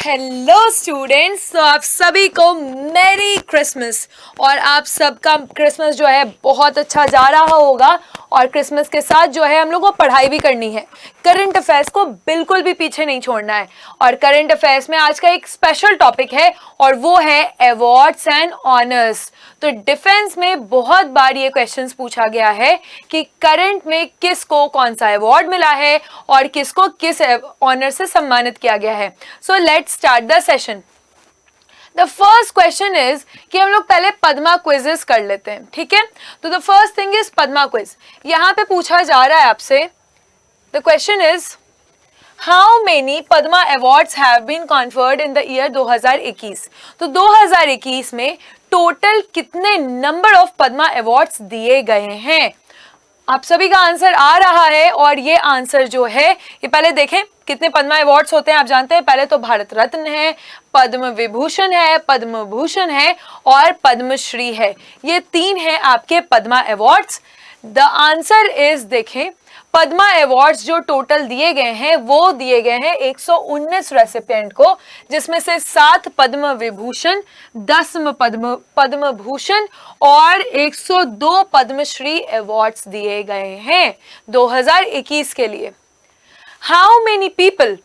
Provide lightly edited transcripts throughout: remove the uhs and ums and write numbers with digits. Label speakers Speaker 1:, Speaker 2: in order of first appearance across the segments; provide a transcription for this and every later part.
Speaker 1: Hello students, तो आप सभी को मैरी क्रिसमस। और आप सबका क्रिसमस जो है बहुत अच्छा जा रहा होगा। और क्रिसमस के साथ जो है हम लोग को पढ़ाई भी करनी है। करंट अफेयर्स को बिल्कुल भी पीछे नहीं छोड़ना है। और करंट अफेयर्स में आज का एक स्पेशल टॉपिक है और वो है अवार्ड्स एंड ऑनर्स। तो डिफेंस में बहुत बार ये क्वेश्चंस पूछा गया है कि करंट में किसको कौन सा अवार्ड मिला है और किसको किस ऑनर से सम्मानित किया गया है। So let's start the session. The first question is कि हम लोग पहले पद्मा क्विजेस कर लेते हैं, ठीक है। तो the first thing is Padma quiz. यहां पे पूछा जा रहा है आपसे, the question is how many Padma awards have been conferred in the year 2021। तो 2021 में टोटल कितने नंबर ऑफ पद्मा अवार्ड्स दिए गए हैं। आप सभी का आंसर आ रहा है और ये आंसर जो है ये पहले देखें कितने पद्मा अवार्ड्स होते हैं। आप जानते हैं पहले तो भारत रत्न है, पद्म विभूषण है, पद्म भूषण है और पद्मश्री है। ये तीन हैं आपके Padma awards. The answer is देखें पद्मा अवार्ड्स जो टोटल दिए गए हैं वो दिए गए हैं 119 रेसिपिएंट को, जिसमें से 7 पद्म विभूषण, 10 पद्म भूषण और 102 पद्मश्री अवार्ड्स दिए गए हैं 2021 के लिए। How many people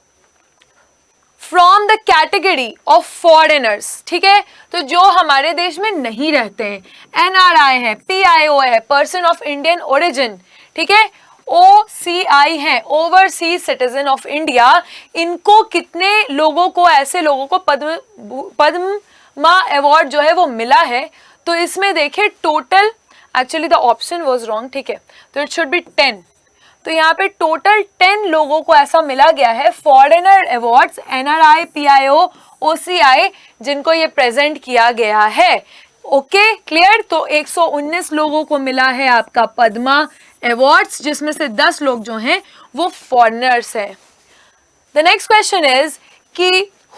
Speaker 1: from the category of foreigners, ठीक है, तो जो हमारे देश में नहीं रहते हैं, NRI है, PIO है, पर्सन ऑफ इंडियन ओरिजिन, ठीक है, OCI है, ओवरसीज सिटीजन ऑफ इंडिया, इनको कितने लोगों को, ऐसे लोगों को पद्मा अवार्ड जो है वो मिला है। तो इसमें देखिए total, actually the option was wrong, ठीक है, तो इट शुड बी 10। तो यहाँ पे टोटल 10 लोगों को ऐसा मिला गया है foreigner awards, NRI, PIO, OCI, जिनको ये प्रेजेंट किया गया है। Okay, clear. तो 119 लोगों को मिला है आपका पद्मा अवार्ड्स, जिसमें से 10 लोग जो हैं वो फॉरेनर्स हैं। द नेक्स्ट क्वेश्चन इज कि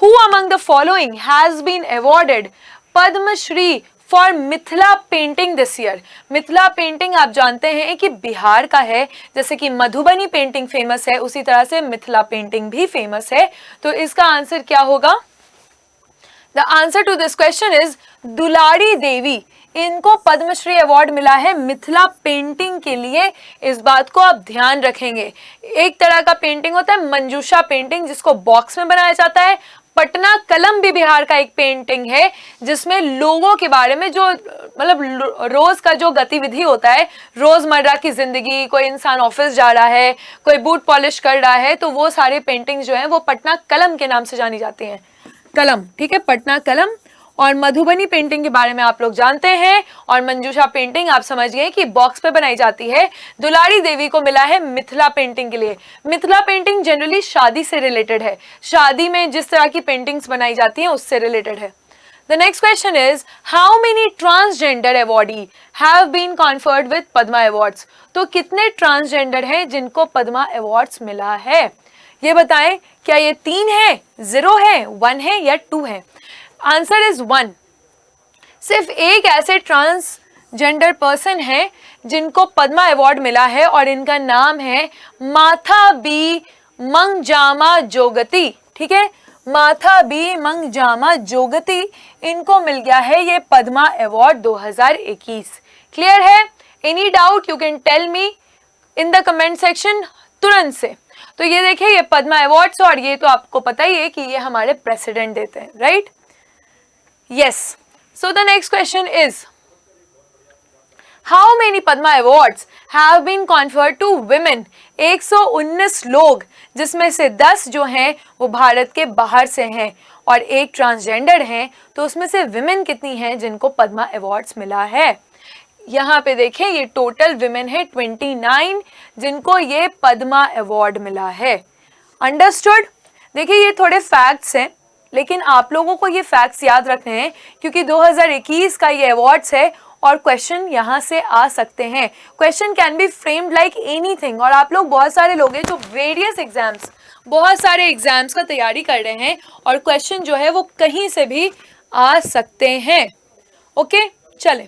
Speaker 1: who among the following has been awarded Padma Shri for Mithila painting this year. Mithila painting आप जानते हैं कि बिहार का है, जैसे कि मधुबनी पेंटिंग फेमस है उसी तरह से मिथिला पेंटिंग भी फेमस है। तो इसका आंसर क्या होगा? The answer to this question is Dulari Devi. इनको पद्मश्री अवार्ड मिला है मिथिला पेंटिंग के लिए। इस बात को आप ध्यान रखेंगे। एक तरह का पेंटिंग होता है मंजूषा पेंटिंग, जिसको बॉक्स में बनाया जाता है। पटना कलम भी बिहार का एक पेंटिंग है, जिसमें लोगों के बारे में जो मतलब रोज का जो गतिविधि होता है, रोजमर्रा की जिंदगी, कोई इंसान ऑफिस जा रहा है, कोई बूट पॉलिश कर रहा है, तो वो सारे पेंटिंग जो है वो पटना कलम के नाम से जानी जाती हैं। कलम, ठीक है, पटना कलम। और मधुबनी पेंटिंग के बारे में आप लोग जानते हैं, और मंजूषा पेंटिंग आप समझ गए कि बॉक्स पे बनाई जाती है। दुलारी देवी को मिला है मिथिला पेंटिंग के लिए। मिथिला पेंटिंग जनरली शादी से रिलेटेड है, शादी में जिस तरह की पेंटिंग्स बनाई जाती हैं उससे रिलेटेड है। The next question is how many transgender awardee have been conferred with Padma Awards? तो कितने ट्रांसजेंडर हैं जिनको पद्मा अवार्ड्स मिला है, ये बताएं। क्या ये 3 है, 0 है, 1 है या 2 है? Answer is 1। सिर्फ एक ऐसे ट्रांसजेंडर पर्सन है जिनको पद्मा अवार्ड मिला है और इनका नाम है माथा बी मंगजामा जोगती, ठीक है, माथा बी मंगजामा जोगती। इनको मिल गया है ये पद्मा अवार्ड 2021। क्लियर है? Any doubt you can tell me in the comment section तुरंत से। तो ये देखिए ये पद्मा अवार्ड्स, और ये तो आपको पता ही है कि ये हमारे प्रेसिडेंट देते हैं, right? Yes. So the next question is, how many Padma Awards have been conferred to women? 119 लोग, जिसमें से 10 जो हैं वो भारत के बाहर से हैं और एक ट्रांसजेंडर हैं। तो उसमें से विमेन कितनी हैं जिनको पद्मा अवार्ड्स मिला है? यहाँ पे देखें ये टोटल विमेन है 29 जिनको ये पद्मा अवार्ड मिला है। अंडरस्टूड? देखिए ये थोड़े फैक्ट्स हैं, लेकिन आप लोगों को ये फैक्ट्स याद रखने हैं क्योंकि 2021 का ये अवार्ड्स है और क्वेश्चन यहाँ से आ सकते हैं। Question can be framed like anything. और आप लोग बहुत सारे लोग हैं जो वेरियस एग्जाम्स, बहुत सारे एग्जाम्स का तैयारी कर रहे हैं और क्वेश्चन जो है वो कहीं से भी आ सकते हैं। ओके, चलें।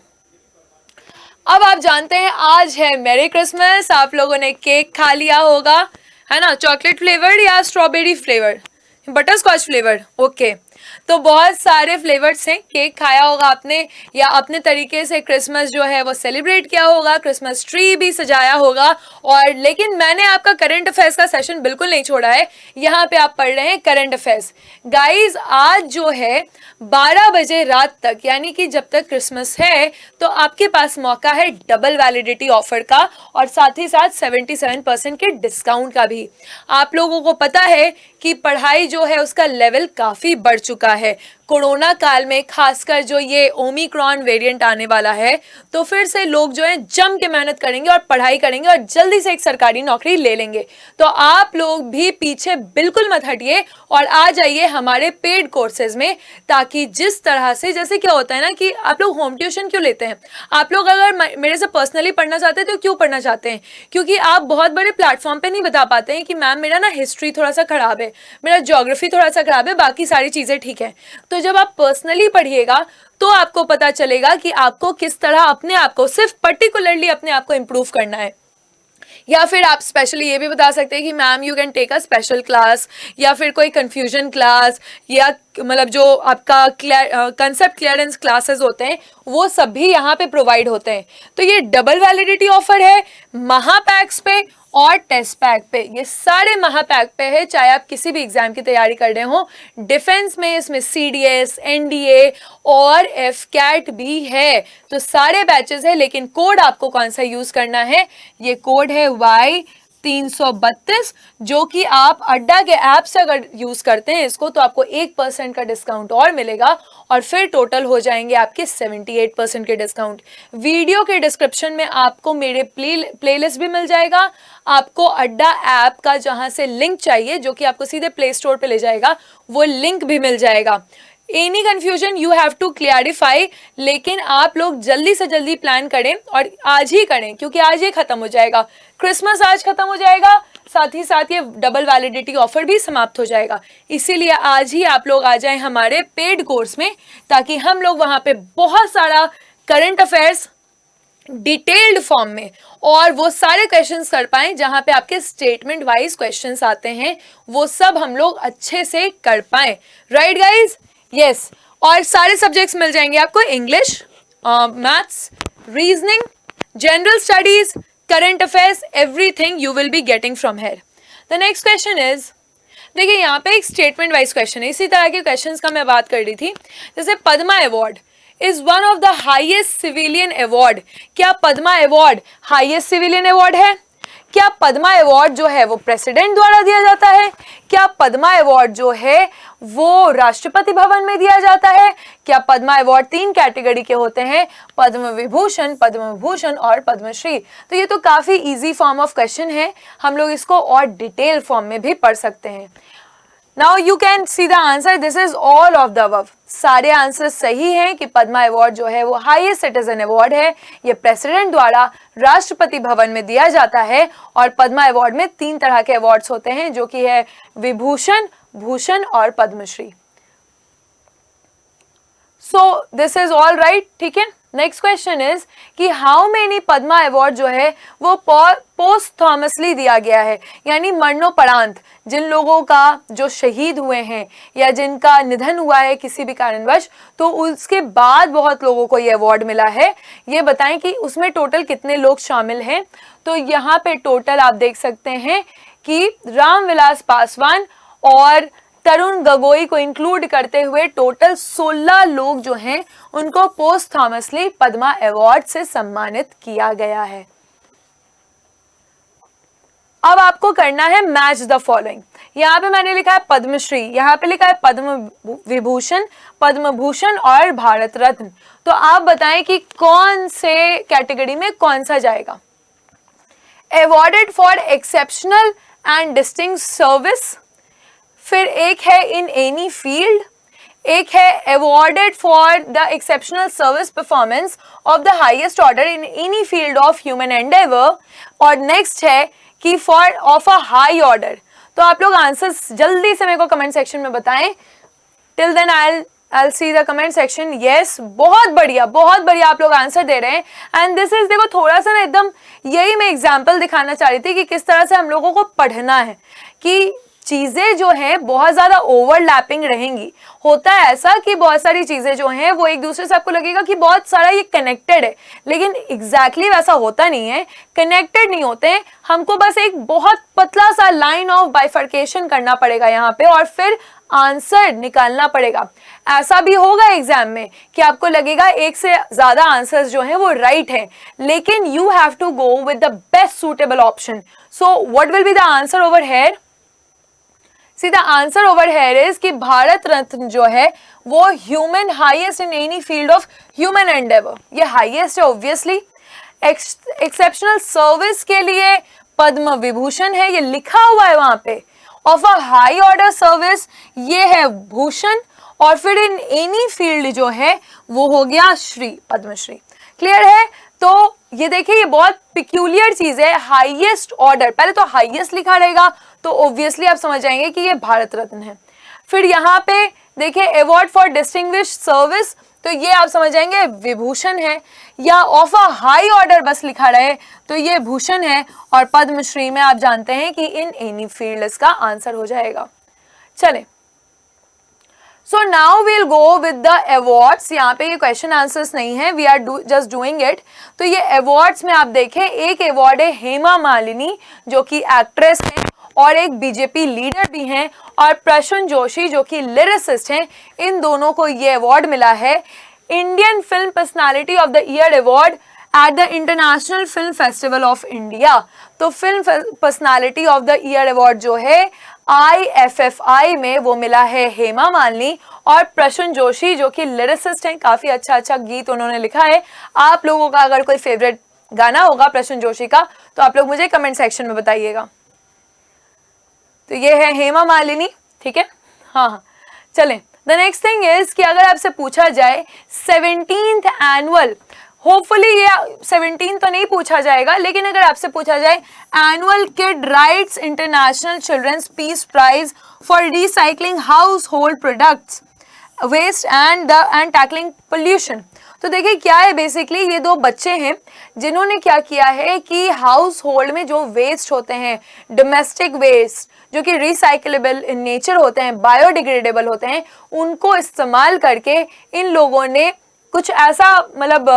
Speaker 1: अब आप जानते हैं आज है मैरी क्रिसमस। आप लोगों ने केक खा लिया होगा, है ना? चॉकलेट फ्लेवर्ड या strawberry flavoured? Butterscotch flavour, okay. तो बहुत सारे फ्लेवर्स हैं, केक खाया होगा आपने या अपने तरीके से क्रिसमस जो है वो सेलिब्रेट किया होगा, क्रिसमस ट्री भी सजाया होगा। और लेकिन मैंने आपका करंट अफेयर्स का सेशन बिल्कुल नहीं छोड़ा है, यहाँ पे आप पढ़ रहे हैं करंट अफेयर्स। गाइज आज जो है 12 बजे रात तक, यानी कि जब तक क्रिसमस है, तो आपके पास मौका है डबल वैलिडिटी ऑफर का और साथ ही साथ 77% के डिस्काउंट का भी। आप लोगों को पता है कि पढ़ाई जो है उसका लेवल काफ़ी बढ़ चुका है कोरोना काल में, खासकर जो ये ओमिक्रॉन वेरिएंट आने वाला है, तो फिर से लोग जो है जम के मेहनत करेंगे और पढ़ाई करेंगे और जल्दी से एक सरकारी नौकरी ले लेंगे। तो आप लोग भी पीछे बिल्कुल मत हटिए और आ जाइए हमारे पेड कोर्सेज में, ताकि जिस तरह से, जैसे क्या होता है ना कि आप लोग होम ट्यूशन क्यों लेते हैं, आप लोग अगर मेरे से पर्सनली पढ़ना चाहते हैं तो क्यों पढ़ना चाहते हैं, क्योंकि आप बहुत बड़े प्लेटफॉर्म पे नहीं बता पाते हैं कि मैम मेरा ना हिस्ट्री थोड़ा सा खराब है, मेरा ज्योग्राफी थोड़ा सा खराब है, बाकी सारी चीज़ें ठीक है। तो जब आप पर्सनली पढ़िएगा तो आपको पता चलेगा कि आपको किस तरह अपने आप को, सिर्फ पर्टिकुलरली अपने आप को इम्प्रूव करना है। या फिर आप स्पेशली ये भी बता सकते हैं कि ma'am you can take a special class, या फिर कोई कंफ्यूजन क्लास, या मतलब जो आपका कंसेप्ट क्लियरेंस क्लासेस होते हैं वो सब भी यहाँ पे प्रोवाइड होते हैं। तो ये डबल वैलिडिटी ऑफर है महापैक्स पे और टेस्ट पैक पे, ये सारे महापैक पे है, चाहे आप किसी भी एग्जाम की तैयारी कर रहे हो। डिफेंस में इसमें CDS, NDA और FCAT भी है, तो सारे बैचेस है। लेकिन कोड आपको कौन सा यूज करना है, ये कोड है Y332, जो कि आप अड्डा के ऐप से अगर यूज करते हैं इसको तो आपको 1% का डिस्काउंट और मिलेगा और फिर टोटल हो जाएंगे आपके 78% के डिस्काउंट। वीडियो के डिस्क्रिप्शन में आपको मेरे प्लेलिस्ट भी मिल जाएगा, आपको अड्डा ऐप का जहां से लिंक चाहिए जो कि आपको सीधे प्ले स्टोर पे ले जाएगा, वो लिंक भी मिल जाएगा। Any confusion you have to clarify, लेकिन आप लोग जल्दी से जल्दी प्लान करें और आज ही करें, क्योंकि आज ये खत्म हो जाएगा, क्रिसमस आज खत्म हो जाएगा, साथ ही साथ ये डबल वैलिडिटी ऑफर भी समाप्त हो जाएगा। इसीलिए आज ही आप लोग आ जाएं हमारे पेड कोर्स में, ताकि हम लोग वहां पे बहुत सारा करंट अफेयर्स डिटेल्ड फॉर्म में और वो सारे क्वेश्चंस कर पाएं, जहां पे आपके स्टेटमेंट वाइज क्वेश्चंस आते हैं, वो सब हम लोग अच्छे से कर पाएं। Right guys? यस। और सारे सब्जेक्ट्स मिल जाएंगे आपको, English, maths, reasoning, general studies, current affairs, everything you will be getting from here. The next question is, देखिए यहाँ पे एक स्टेटमेंट वाइज क्वेश्चन है, इसी तरह के क्वेश्चंस का मैं बात कर रही थी। जैसे Padma award is one of the highest civilian award, क्या Padma award highest civilian award है? क्या पद्मा अवार्ड जो है वो प्रेसिडेंट द्वारा दिया जाता है? क्या पद्मा अवार्ड जो है वो राष्ट्रपति भवन में दिया जाता है? क्या पद्मा अवार्ड 3 कैटेगरी के होते हैं, पद्म विभूषण, पद्म भूषण और पद्मश्री। तो ये तो काफी इजी फॉर्म ऑफ क्वेश्चन है, हम लोग इसको और डिटेल फॉर्म में भी पढ़ सकते हैं। Now you can see the answer, this is all of the above. सारे आंसर सही हैं कि पद्मा अवार्ड जो है वो हाईएस्ट सिटीजन अवार्ड है, ये प्रेसिडेंट द्वारा राष्ट्रपति भवन में दिया जाता है। और पद्मा अवार्ड में 3 तरह के अवार्ड्स होते हैं, जो कि है विभूषण, भूषण और Padma Shri. So this is all right, ठीक है। नेक्स्ट क्वेश्चन इज कि हाउ मेनी पद्मा अवार्ड जो है वो पोस्टथॉमसली दिया गया है, यानी मरणोपरांत जिन लोगों का जो शहीद हुए हैं या जिनका निधन हुआ है किसी भी कारणवश, तो उसके बाद बहुत लोगों को ये अवार्ड मिला है। ये बताएं कि उसमें टोटल कितने लोग शामिल हैं। तो यहाँ पे टोटल आप देख सकते हैं कि रामविलास पासवान और तरुण गगोई को इंक्लूड करते हुए टोटल 16 लोग जो हैं उनको पोस्टथॉमसली पद्मा अवार्ड से सम्मानित किया गया है। अब आपको करना है मैच द फॉलोइंग। यहाँ पे मैंने लिखा है पद्मश्री, यहाँ पे लिखा है पद्म विभूषण, पद्म भूषण और भारत रत्न। तो आप बताएं कि कौन से कैटेगरी में कौन सा जाएगा। Awarded for exceptional and distinct service, फिर एक है इन एनी फील्ड, एक है awarded for the exceptional service performance of the highest order in any field of human Endeavour, और नेक्स्ट है कि for of a high order. तो आप लोग आंसर्स जल्दी से मेरे को कमेंट सेक्शन में बताएं। Till then I'll see the comment section. Yes, बहुत बढ़िया आप लोग आंसर दे रहे हैं। एंड दिस इज, देखो थोड़ा सा ना एकदम यही मैं एग्जाम्पल दिखाना चाह रही थी कि किस तरह से हम लोगों को पढ़ना है, कि चीजें जो हैं बहुत ज्यादा ओवरलैपिंग रहेंगी। होता है ऐसा कि बहुत सारी चीजें जो हैं वो एक दूसरे से आपको लगेगा कि बहुत सारा ये कनेक्टेड है, लेकिन एग्जैक्टली वैसा होता नहीं है, कनेक्टेड नहीं होते हैं। हमको बस एक बहुत पतला सा लाइन ऑफ बाइफर्केशन करना पड़ेगा यहाँ पे और फिर आंसर निकालना पड़ेगा। ऐसा भी होगा एग्जाम में कि आपको लगेगा एक से ज्यादा आंसर्स जो हैं वो राइट हैं, लेकिन you have to go with the best suitable option. So what will be the answer over here? See the answer over here is कि भारत रत्न जो है वो human highest in any field of human endeavour, ये highest है obviously. Exceptional service के लिए पद्म विभूषण है, ये लिखा हुआ है वहां पे। Of a high order service ये है भूषण, और फिर इन एनी फील्ड जो है वो हो गया श्री, पद्मश्री। क्लियर है? तो ये देखिए ये बहुत पिक्यूलियर चीज है, हाईएस्ट ऑर्डर, पहले तो हाईएस्ट लिखा रहेगा तो ऑब्वियसली आप समझ जाएंगे कि ये भारत रत्न है। फिर यहाँ पे देखिए अवार्ड फॉर डिस्टिंग्विश्ड सर्विस, तो ये आप समझ जाएंगे विभूषण है, या ऑफ अ हाई ऑर्डर बस लिखा रहे तो ये भूषण है, और पद्मश्री में आप जानते हैं कि इन एनी फील्ड इसका आंसर हो जाएगा। चले, so now we'll go with the awards. यहाँ पे ये क्वेश्चन आंसर्स नहीं है, we are just doing it. तो ये अवार्ड्स में आप देखें, एक अवार्ड है हेमा मालिनी जो कि एक्ट्रेस है और एक बीजेपी लीडर भी हैं, और प्रसून जोशी जो कि लिरिसिस्ट हैं। इन दोनों को ये अवार्ड मिला है Indian film personality of the year award at the international film festival of India. तो film personality of the year award जो है IFFI में वो मिला है हेमा मालिनी और प्रसून जोशी जो कि लिरिसिस्ट हैं, काफी अच्छा गीत उन्होंने लिखा है। आप लोगों का अगर कोई फेवरेट गाना होगा प्रसून जोशी का तो आप लोग मुझे कमेंट सेक्शन में बताइएगा। तो ये है हेमा मालिनी, ठीक है। हाँ, चलें। द नेक्स्ट थिंग इज कि अगर आपसे पूछा जाए 17th एनुअल, होपफुली ये 17 तो नहीं पूछा जाएगा, लेकिन अगर आपसे पूछा जाए annual kid rights international children's peace prize for recycling household products waste and tackling pollution, तो देखिए क्या है, बेसिकली ये दो बच्चे हैं जिन्होंने क्या किया है कि हाउस होल्ड में जो वेस्ट होते हैं, डोमेस्टिक वेस्ट जो कि रिसाइकलेबल इन नेचर होते हैं, बायोडिग्रेडेबल होते हैं, उनको इस्तेमाल करके इन लोगों ने कुछ ऐसा मतलब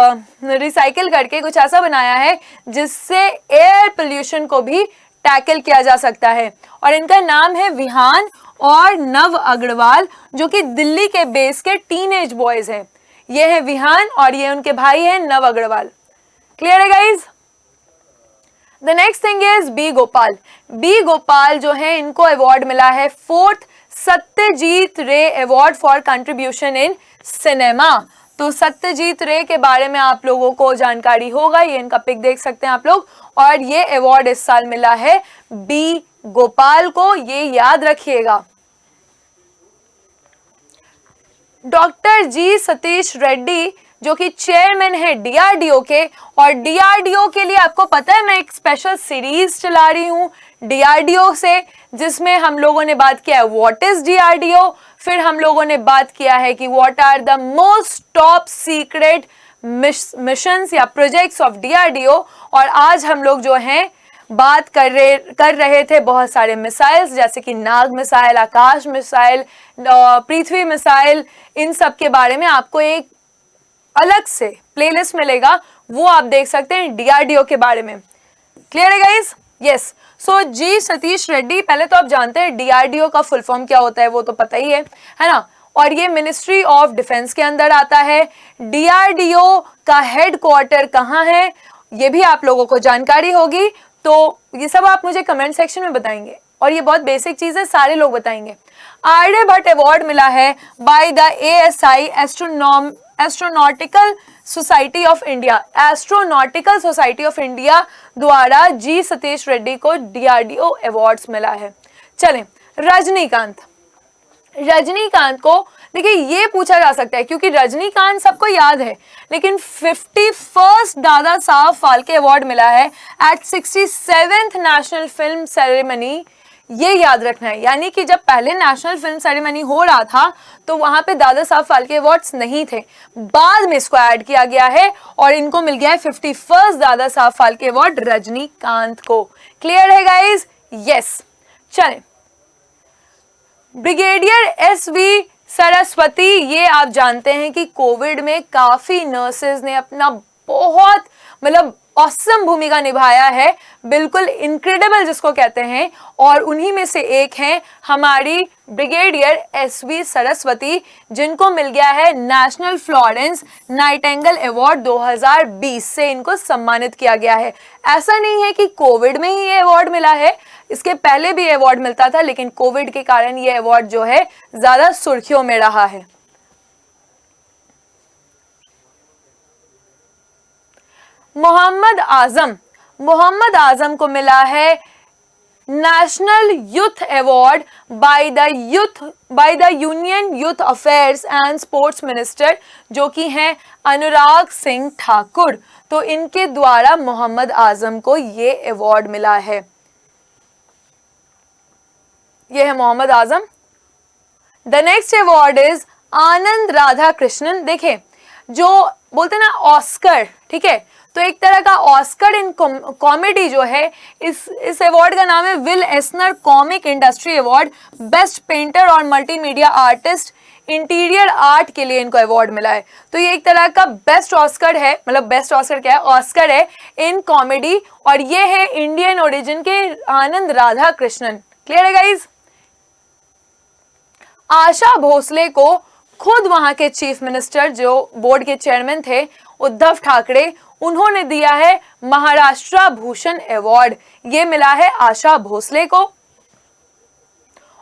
Speaker 1: रिसाइकिल करके कुछ ऐसा बनाया है जिससे एयर पोल्यूशन को भी टैकल किया जा सकता है। और इनका नाम है विहान और नव अग्रवाल जो कि दिल्ली के बेस के टीनेज बॉयज हैं। ये है विहान और ये उनके भाई हैं नव अग्रवाल। क्लियर है guys? The next thing is B Gopal. B Gopal जो है इनको अवार्ड मिला है 4th Satyajit Ray award for contribution in cinema. तो सत्यजीत रे के बारे में आप लोगों को जानकारी होगा, ये इनका पिक देख सकते हैं आप लोग, और ये अवार्ड इस साल मिला है बी गोपाल को, ये याद रखिएगा। डॉक्टर जी सतीश रेड्डी जो कि चेयरमैन है DRDO के, और DRDO के लिए आपको पता है मैं एक स्पेशल सीरीज चला रही हूँ DRDO से, जिसमें हम लोगों ने बात किया है व्हाट इज DRDO, फिर हम लोगों ने बात किया है कि what are the most top secret missions या प्रोजेक्ट्स ऑफ DRDO, और आज हम लोग जो हैं बात कर रहे थे बहुत सारे मिसाइल्स जैसे कि नाग मिसाइल, आकाश मिसाइल, पृथ्वी मिसाइल, इन सब के बारे में आपको एक अलग से प्लेलिस्ट मिलेगा, वो आप देख सकते हैं DRDO के बारे में। क्लियर है गाइस? यस। सो जी सतीश रेड्डी, पहले तो आप जानते हैं DRDO का फुल फॉर्म क्या होता है, वो तो पता ही है ना, और ये मिनिस्ट्री ऑफ डिफेंस के अंदर आता है। DRDO का हेडक्वार्टर कहाँ है ये भी आप लोगों को जानकारी होगी, तो ये सब आप मुझे कमेंट सेक्शन में बताएंगे, और ये बहुत बेसिक चीज है, सारे लोग बताएंगे। आर्यभट्ट अवार्ड मिला है by the ASI astronautical society of India. Astronautical society of India द्वारा जी सतीश रेड्डी को DRDO अवार्ड्स मिला है। चलें, रजनीकांत। रजनीकांत को देखिए ये पूछा जा सकता है क्योंकि रजनीकांत सबको याद है, लेकिन 51st दादा साहब फाल्के अवार्ड मिला है eight 67th national film ceremony. ये याद रखना है, यानी कि जब पहले नेशनल फिल्म सेरेमनी हो रहा था तो वहां पे दादा साहब फाल्के अवार्ड्स नहीं थे, बाद में इसको ऐड किया गया है और इनको मिल गया है 51st दादा साहब फाल्के अवार्ड रजनीकांत को। क्लियर है गाइज? यस। चलें, ब्रिगेडियर एसवी सरस्वती, ये आप जानते हैं कि कोविड में काफी नर्सेज ने अपना बहुत मतलब ऑसम भूमिका निभाया है, बिल्कुल इनक्रेडिबल जिसको कहते हैं, और उन्हीं में से एक हैं हमारी ब्रिगेडियर एसवी सरस्वती, जिनको मिल गया है नेशनल फ्लोरेंस नाइटिंगेल अवार्ड 2020 से इनको सम्मानित किया गया है। ऐसा नहीं है कि कोविड में ही ये अवार्ड मिला है, इसके पहले भी अवार्ड मिलता था, लेकिन कोविड के कारण ये अवार्ड जो है ज्यादा सुर्खियों में रहा है। मोहम्मद आजम को मिला है national youth award by the union youth affairs and sports minister, जो कि हैं अनुराग सिंह ठाकुर। तो इनके द्वारा मोहम्मद आजम को ये अवार्ड मिला है। ये है Mohammad Azam. The next award is आनंद राधा कृष्णन। देखें, जो बोलते हैं ना ऑस्कर, ठीक है, तो एक तरह का ऑस्कर इन कॉमेडी जो है, इस अवार्ड का नाम है will एस्नर comic industry award. Best painter और मल्टीमीडिया आर्टिस्ट इंटीरियर आर्ट के लिए इनको अवार्ड मिला है। तो ये एक तरह का बेस्ट ऑस्कर है, मतलब बेस्ट ऑस्कर क्या है, ऑस्कर है इन कॉमेडी, और ये है इंडियन ओरिजिन के आनंद राधा कृष्णन। क्लियर है गाइज? आशा भोसले को खुद वहां के चीफ मिनिस्टर, जो बोर्ड के चेयरमैन थे, उद्धव ठाकरे, उन्होंने दिया है महाराष्ट्र भूषण अवार्ड। ये मिला है आशा भोसले को।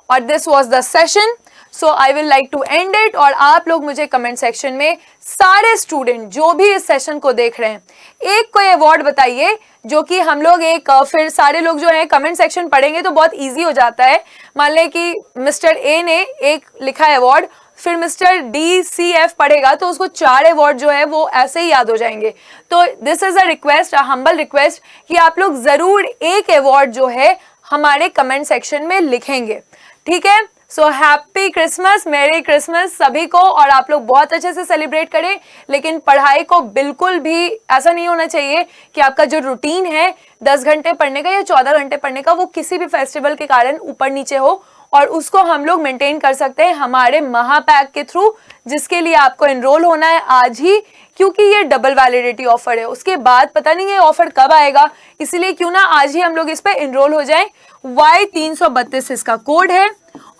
Speaker 1: और this was the session, so I will like to end it. और आप लोग मुझे कमेंट सेक्शन में, सारे स्टूडेंट जो भी इस सेशन को देख रहे हैं, एक कोई अवार्ड बताइए जो कि हम लोग एक, फिर सारे लोग जो है कमेंट सेक्शन पढ़ेंगे तो बहुत इजी हो जाता है। मान लें कि मिस्टर ए ने एक लिखा है अवार्ड, फिर मिस्टर DCF पढ़ेगा तो उसको 4 अवार्ड जो है वो ऐसे ही याद हो जाएंगे। तो this is a request, a humble request, कि आप लोग जरूर एक अवार्ड जो है हमारे कमेंट सेक्शन में लिखेंगे, ठीक है? सो हैप्पी क्रिसमस, मेरी क्रिसमस सभी को, और आप लोग बहुत अच्छे से सेलिब्रेट करें। लेकिन पढ़ाई को बिल्कुल भी ऐसा नहीं होना चाहिए कि आपका जो रूटीन है 10 घंटे पढ़ने का या 14 घंटे पढ़ने का, वो किसी भी फेस्टिवल के कारण ऊपर नीचे हो, और उसको हम लोग मेंटेन कर सकते हैं हमारे महापैक के थ्रू, जिसके लिए आपको एनरोल होना है आज ही, क्योंकि ये डबल वैलिडिटी ऑफर है। उसके बाद पता नहीं ये ऑफर कब आएगा, इसीलिए क्यों ना आज ही हम लोग इस पे एनरोल हो जाएं। Y332 इसका कोड है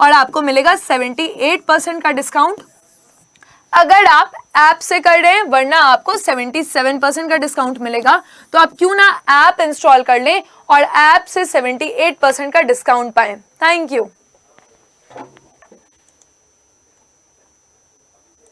Speaker 1: और आपको मिलेगा 78% का डिस्काउंट अगर आप ऐप से कर रहे हैं, वरना आपको 77% का डिस्काउंट मिलेगा। तो आप क्यों ना ऐप इंस्टॉल कर लें और ऐप से 78% का डिस्काउंट पाएं। Thank you.